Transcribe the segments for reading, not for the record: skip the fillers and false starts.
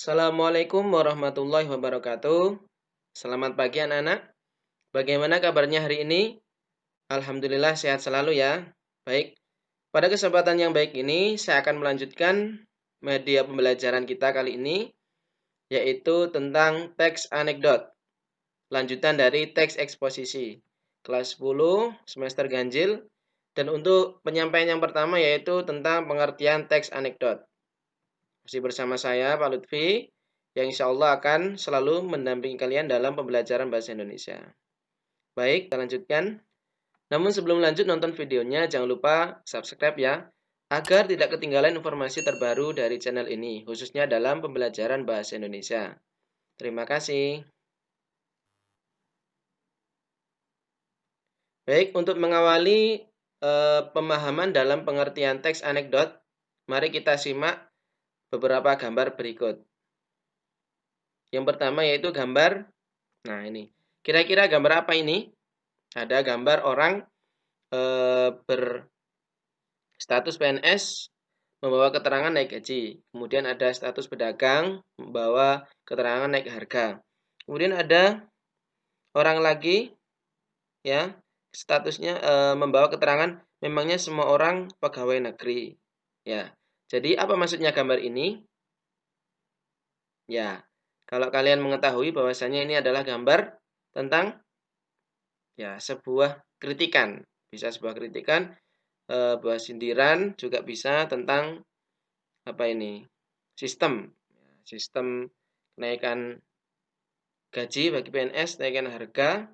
Assalamualaikum warahmatullahi wabarakatuh. Selamat pagi anak-anak. Bagaimana kabarnya hari ini? Alhamdulillah sehat selalu ya. Baik, pada kesempatan yang baik ini saya akan melanjutkan media pembelajaran kita kali ini, yaitu tentang teks anekdot. Lanjutan dari teks eksposisi. Kelas 10 semester ganjil. Dan untuk penyampaian yang pertama yaitu tentang pengertian teks anekdot. Masih bersama saya Pak Lutfi yang insya Allah akan selalu mendampingi kalian dalam pembelajaran bahasa Indonesia. Baik, kita lanjutkan. Namun sebelum lanjut nonton videonya, jangan lupa subscribe ya, agar tidak ketinggalan informasi terbaru dari channel ini, khususnya dalam pembelajaran bahasa Indonesia. Terima kasih. Baik, untuk mengawali pemahaman dalam pengertian teks anekdot, mari kita simak beberapa gambar berikut. Yang pertama yaitu gambar, nah ini. Kira-kira gambar apa ini? Ada gambar orang berstatus PNS membawa keterangan naik gaji. Kemudian ada status pedagang membawa keterangan naik harga. Kemudian ada orang lagi ya, statusnya membawa keterangan memangnya semua orang pegawai negeri. Ya. Jadi apa maksudnya gambar ini? Ya, kalau kalian mengetahui bahwasanya ini adalah gambar tentang ya sebuah kritikan. Bisa sebuah kritikan, buah sindiran, juga bisa tentang apa ini? Sistem. Sistem kenaikan gaji bagi PNS, kenaikan harga,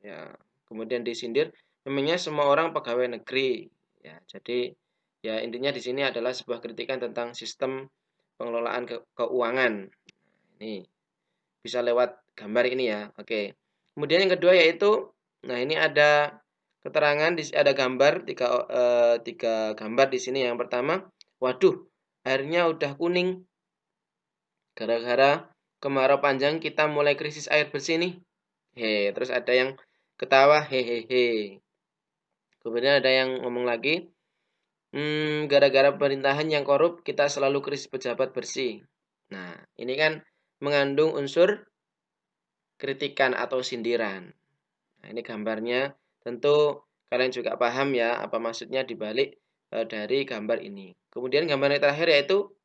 ya. Kemudian disindir, memangnya semua orang pegawai negeri. Ya, jadi ya intinya di sini adalah sebuah kritikan tentang sistem pengelolaan keuangan. Ini bisa lewat gambar ini ya. Oke. Kemudian yang kedua yaitu, nah ini ada keterangan, ada gambar, tiga gambar di sini. Yang pertama, waduh, airnya udah kuning. Gara-gara kemarau panjang kita mulai krisis air bersih nih. Terus ada yang ketawa, hehehe. Kemudian ada yang ngomong lagi, gara-gara pemerintahan yang korup kita selalu krisis pejabat bersih. Nah, ini kan mengandung unsur kritikan atau sindiran. Nah, ini gambarnya. Tentu kalian juga paham ya apa maksudnya dibalik dari gambar ini. Kemudian gambar yang terakhir yaitu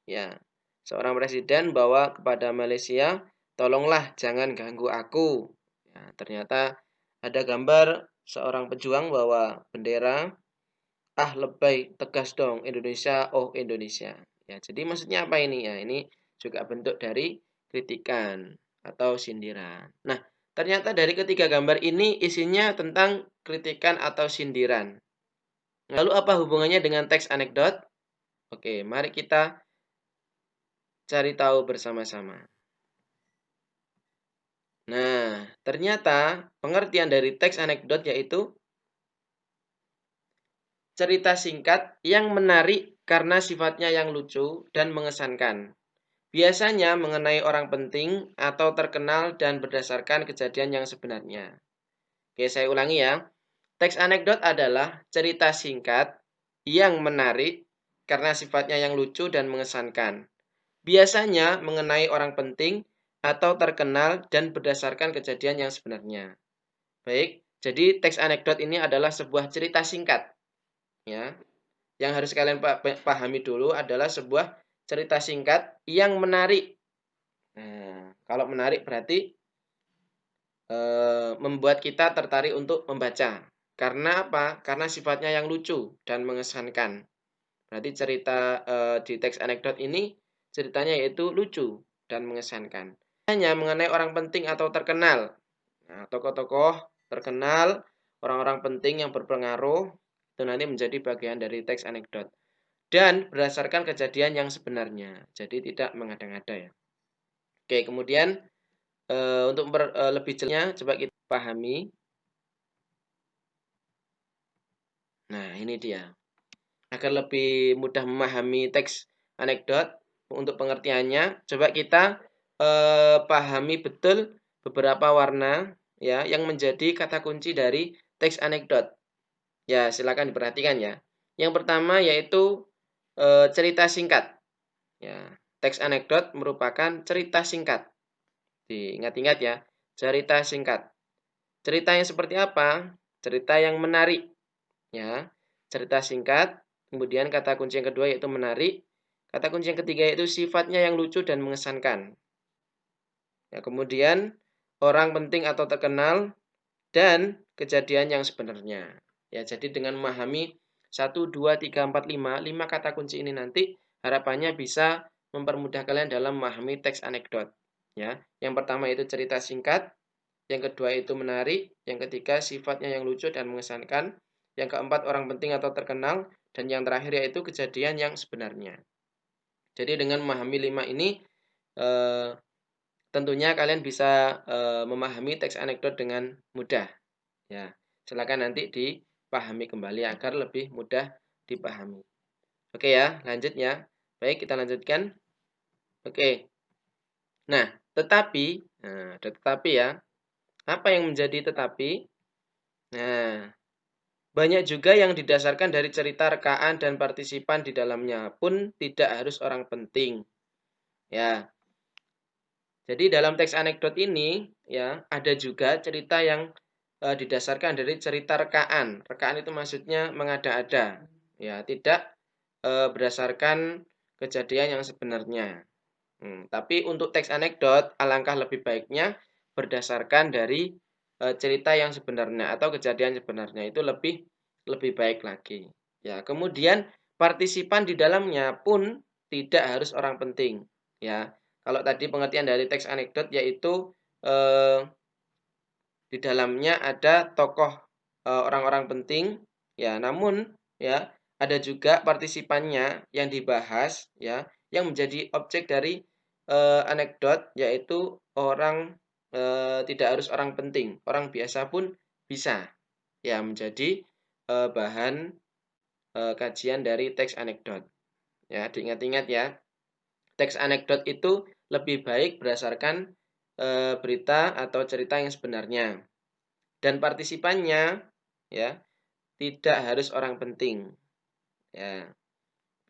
ya seorang presiden bawa kepada Malaysia, tolonglah jangan ganggu aku. Ya, ternyata ada gambar seorang pejuang bawa bendera, ah lebay, tegas dong Indonesia, oh Indonesia. Ya, jadi maksudnya apa ini ya? Ini juga bentuk dari kritikan atau sindiran. Nah, ternyata dari ketiga gambar ini isinya tentang kritikan atau sindiran. Lalu apa hubungannya dengan teks anekdot? Oke, mari kita cari tahu bersama-sama. Nah, ternyata pengertian dari teks anekdot yaitu cerita singkat yang menarik karena sifatnya yang lucu dan mengesankan. Biasanya mengenai orang penting atau terkenal dan berdasarkan kejadian yang sebenarnya. Oke, saya ulangi ya. Teks anekdot adalah cerita singkat yang menarik karena sifatnya yang lucu dan mengesankan. Biasanya mengenai orang penting atau terkenal dan berdasarkan kejadian yang sebenarnya. Baik, jadi teks anekdot ini adalah sebuah cerita singkat. Ya, yang harus kalian pahami dulu adalah sebuah cerita singkat yang menarik. Nah, kalau menarik berarti membuat kita tertarik untuk membaca. Karena apa? Karena sifatnya yang lucu dan mengesankan. Berarti cerita di teks anekdot ini ceritanya yaitu lucu dan mengesankan. Hanya mengenai orang penting atau terkenal. Nah, tokoh-tokoh terkenal, orang-orang penting yang berpengaruh itu nanti menjadi bagian dari teks anekdot. Dan berdasarkan kejadian yang sebenarnya. Jadi tidak mengada-ngada ya. Oke, kemudian untuk lebih jelasnya coba kita pahami. Nah, ini dia. Agar lebih mudah memahami teks anekdot untuk pengertiannya, coba kita pahami betul beberapa warna ya yang menjadi kata kunci dari teks anekdot. Ya, silakan diperhatikan ya. Yang pertama yaitu cerita singkat. Ya. teks anekdot merupakan cerita singkat. Diingat-ingat ya, cerita singkat. Cerita yang seperti apa? Cerita yang menarik, ya. Cerita singkat, kemudian kata kunci yang kedua yaitu menarik. Kata kunci yang ketiga yaitu sifatnya yang lucu dan mengesankan. Ya, kemudian orang penting atau terkenal dan kejadian yang sebenarnya. Ya, jadi dengan memahami 1, 2, 3, 4, 5 kata kunci ini nanti harapannya bisa mempermudah kalian dalam memahami teks anekdot. Ya, yang pertama itu cerita singkat, yang kedua itu menarik, yang ketiga sifatnya yang lucu dan mengesankan, yang keempat orang penting atau terkenal, dan yang terakhir yaitu kejadian yang sebenarnya. Jadi dengan memahami 5 ini, tentunya kalian bisa memahami teks anekdot dengan mudah. Ya, silakan nanti dipahami kembali agar lebih mudah dipahami. Oke ya, lanjut ya. Baik, kita lanjutkan. Oke. Nah, ada tetapi ya. Apa yang menjadi tetapi? Nah, banyak juga yang didasarkan dari cerita rekaan dan partisipan di dalamnya pun tidak harus orang penting. Ya. Jadi dalam teks anekdot ini ya ada juga cerita yang didasarkan dari cerita rekaan. Rekaan itu maksudnya mengada-ada. Ya, tidak berdasarkan kejadian yang sebenarnya. Tapi untuk teks anekdot alangkah lebih baiknya berdasarkan dari cerita yang sebenarnya atau kejadian sebenarnya itu lebih baik lagi. Ya, kemudian partisipan di dalamnya pun tidak harus orang penting. Ya, kalau tadi pengertian dari teks anekdot yaitu di dalamnya ada tokoh orang-orang penting, ya. Namun ya ada juga partisipannya yang dibahas, ya, yang menjadi objek dari anekdot yaitu orang tidak harus orang penting, orang biasa pun bisa, ya, menjadi bahan kajian dari teks anekdot. Ya, diingat-ingat ya. Teks anekdot itu lebih baik berdasarkan berita atau cerita yang sebenarnya. Dan partisipannya ya tidak harus orang penting. Ya,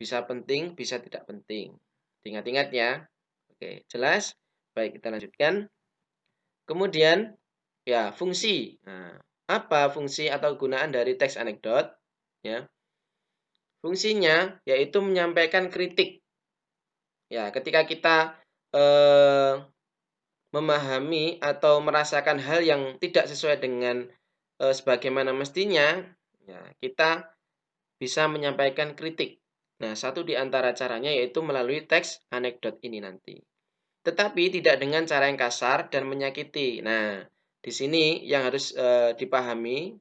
bisa penting, bisa tidak penting. Ingat-ingat ya. Oke, jelas? Baik, kita lanjutkan. Kemudian ya, fungsi. Nah, apa fungsi atau gunaan dari teks anekdot? Ya. Fungsinya yaitu menyampaikan kritik. Ya, ketika kita eh, memahami atau merasakan hal yang tidak sesuai dengan sebagaimana mestinya, ya, kita bisa menyampaikan kritik. Nah, satu di antara caranya yaitu melalui teks anekdot ini nanti. Tetapi tidak dengan cara yang kasar dan menyakiti. Nah, di sini yang harus dipahami,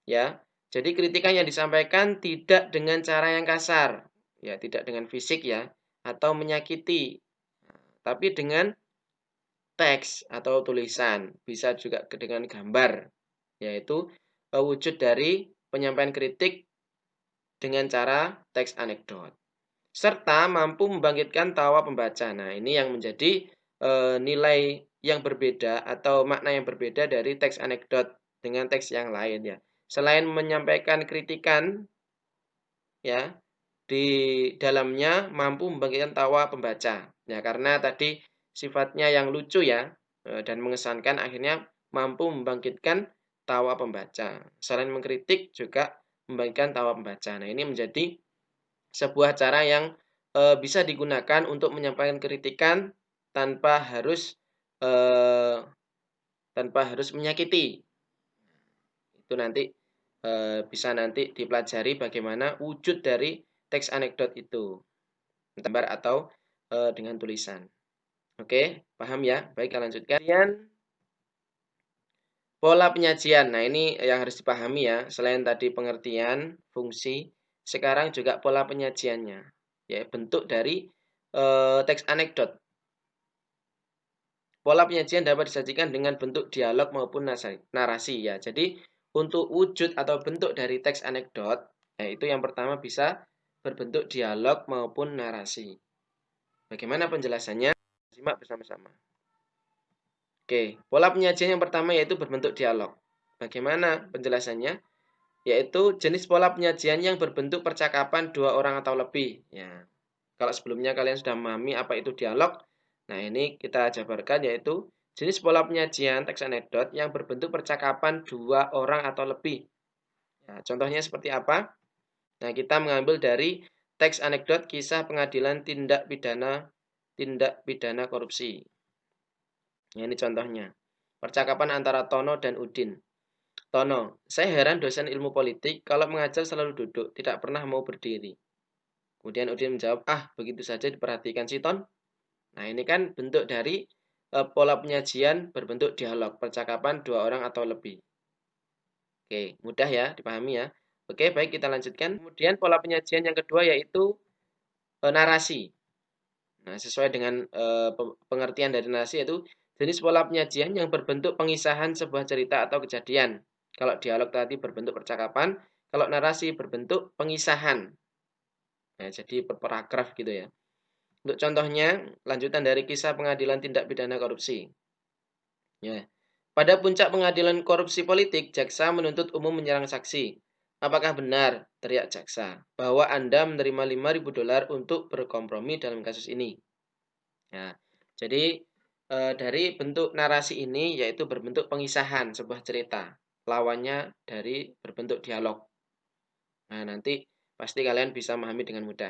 ya. Jadi kritikan yang disampaikan tidak dengan cara yang kasar, ya, tidak dengan fisik ya, atau menyakiti, tapi dengan teks atau tulisan, bisa juga dengan gambar, yaitu wujud dari penyampaian kritik dengan cara teks anekdot. Serta mampu membangkitkan tawa pembaca. Nah, ini yang menjadi nilai yang berbeda atau makna yang berbeda dari teks anekdot dengan teks yang lain ya. Selain menyampaikan kritikan ya, di dalamnya mampu membangkitkan tawa pembaca. Ya, karena tadi sifatnya yang lucu ya dan mengesankan akhirnya mampu membangkitkan tawa pembaca. Selain mengkritik juga membangkitkan tawa pembaca. Nah, ini menjadi sebuah cara yang bisa digunakan untuk menyampaikan kritikan tanpa harus eh, menyakiti. Itu nanti bisa nanti dipelajari bagaimana wujud dari teks anekdot itu, gambar atau dengan tulisan. Oke, paham ya? Baik, kita lanjutkan. Kemudian pola penyajian. Nah, ini yang harus dipahami ya. Selain tadi pengertian, fungsi, sekarang juga pola penyajiannya. Ya, bentuk dari teks anekdot. Pola penyajian dapat disajikan dengan bentuk dialog maupun narasi ya. Jadi untuk wujud atau bentuk dari teks anekdot, yaitu yang pertama bisa berbentuk dialog maupun narasi. Bagaimana penjelasannya? Simak bersama-sama. Oke, pola penyajian yang pertama yaitu berbentuk dialog. Bagaimana penjelasannya? Yaitu jenis pola penyajian yang berbentuk percakapan dua orang atau lebih. Ya. Kalau sebelumnya kalian sudah memahami apa itu dialog, nah ini kita jabarkan yaitu jenis pola penyajian teks anekdot yang berbentuk percakapan dua orang atau lebih. Nah, contohnya seperti apa? Nah, kita mengambil dari teks anekdot kisah pengadilan tindak pidana korupsi. Nah, ini contohnya. Percakapan antara Tono dan Udin. Tono, saya heran dosen ilmu politik kalau mengajar selalu duduk, tidak pernah mau berdiri. Kemudian Udin menjawab, begitu saja diperhatikan si Ton. Nah, ini kan bentuk dari pola penyajian berbentuk dialog, percakapan dua orang atau lebih. Oke, mudah ya dipahami ya. Oke, baik kita lanjutkan. Kemudian pola penyajian yang kedua yaitu narasi. Nah, sesuai dengan pengertian dari narasi yaitu jenis pola penyajian yang berbentuk pengisahan sebuah cerita atau kejadian. Kalau dialog tadi berbentuk percakapan, kalau narasi berbentuk pengisahan. Nah, jadi per paragraf gitu ya. Untuk contohnya, lanjutan dari kisah pengadilan tindak pidana korupsi. Ya. Pada puncak pengadilan korupsi politik, jaksa menuntut umum menyerang saksi. Apakah benar, teriak jaksa, bahwa Anda menerima $5.000 untuk berkompromi dalam kasus ini? Ya. Jadi dari bentuk narasi ini yaitu berbentuk pengisahan sebuah cerita. Lawannya dari berbentuk dialog. Nah, nanti pasti kalian bisa memahami dengan mudah.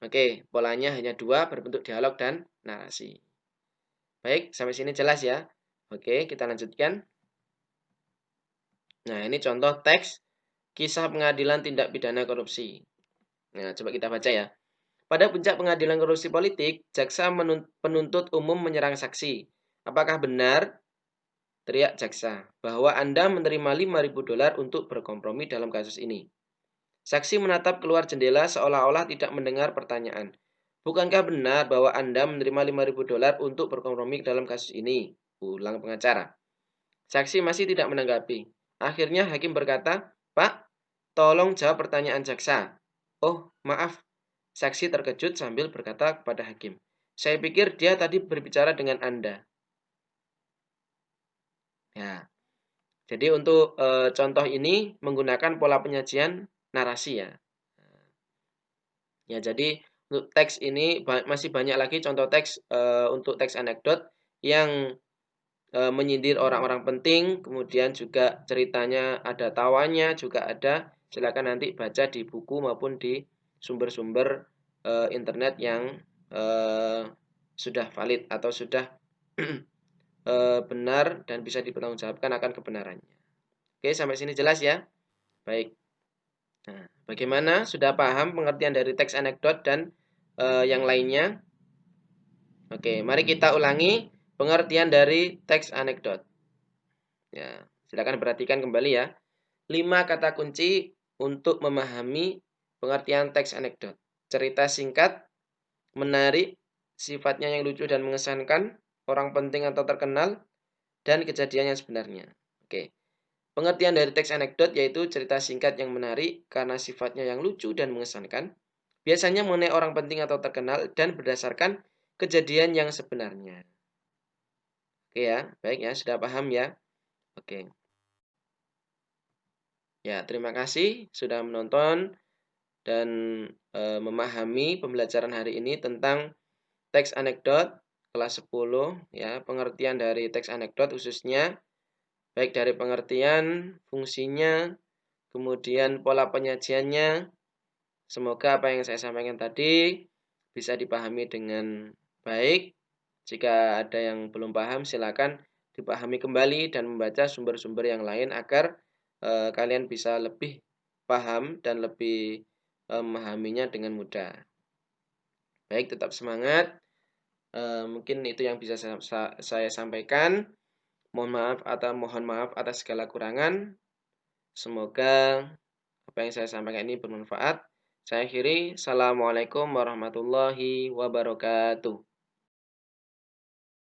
Oke, polanya hanya dua, berbentuk dialog dan narasi. Baik, sampai sini jelas ya. Oke, kita lanjutkan. Nah, ini contoh teks kisah pengadilan tindak pidana korupsi. Nah, coba kita baca ya. Pada puncak pengadilan korupsi politik, jaksa penuntut umum menyerang saksi. Apakah benar, teriak jaksa, bahwa Anda menerima $5.000 untuk berkompromi dalam kasus ini? Saksi menatap keluar jendela seolah-olah tidak mendengar pertanyaan. Bukankah benar bahwa Anda menerima $5.000 untuk berkompromi dalam kasus ini? Ulang pengacara. Saksi masih tidak menanggapi. Akhirnya hakim berkata, Pak, tolong jawab pertanyaan jaksa. Oh, maaf. Saksi terkejut sambil berkata kepada hakim. Saya pikir dia tadi berbicara dengan Anda. Ya, jadi untuk contoh ini menggunakan pola penyajian narasi ya. Ya, jadi untuk teks ini masih banyak lagi contoh teks untuk teks anekdot yang menyindir orang-orang penting, kemudian juga ceritanya ada tawanya, juga ada. Silakan nanti baca di buku maupun di sumber-sumber internet yang sudah valid atau sudah benar dan bisa dipertanggungjawabkan akan kebenarannya. Oke, sampai sini jelas ya? Baik. Nah, bagaimana? Sudah paham pengertian dari teks anekdot dan yang lainnya? Oke, mari kita ulangi pengertian dari teks anekdot. Ya, silakan perhatikan kembali ya. 5 kata kunci untuk memahami pengertian teks anekdot. Cerita singkat, menarik, sifatnya yang lucu dan mengesankan, orang penting atau terkenal, dan kejadian yang sebenarnya. Oke. Pengertian dari teks anekdot yaitu cerita singkat yang menarik karena sifatnya yang lucu dan mengesankan, biasanya mengenai orang penting atau terkenal dan berdasarkan kejadian yang sebenarnya. Oke ya, baik ya, sudah paham ya? Oke. Ya, terima kasih sudah menonton dan memahami pembelajaran hari ini tentang teks anekdot kelas 10 ya, pengertian dari teks anekdot khususnya baik dari pengertian, fungsinya, kemudian pola penyajiannya. Semoga apa yang saya sampaikan tadi bisa dipahami dengan baik. Jika ada yang belum paham, silakan dipahami kembali dan membaca sumber-sumber yang lain agar kalian bisa lebih paham dan lebih memahaminya dengan mudah. Baik, tetap semangat. Mungkin itu yang bisa saya sampaikan. Mohon maaf atas segala kurangan. Semoga apa yang saya sampaikan ini bermanfaat. Saya akhiri. Assalamualaikum warahmatullahi wabarakatuh.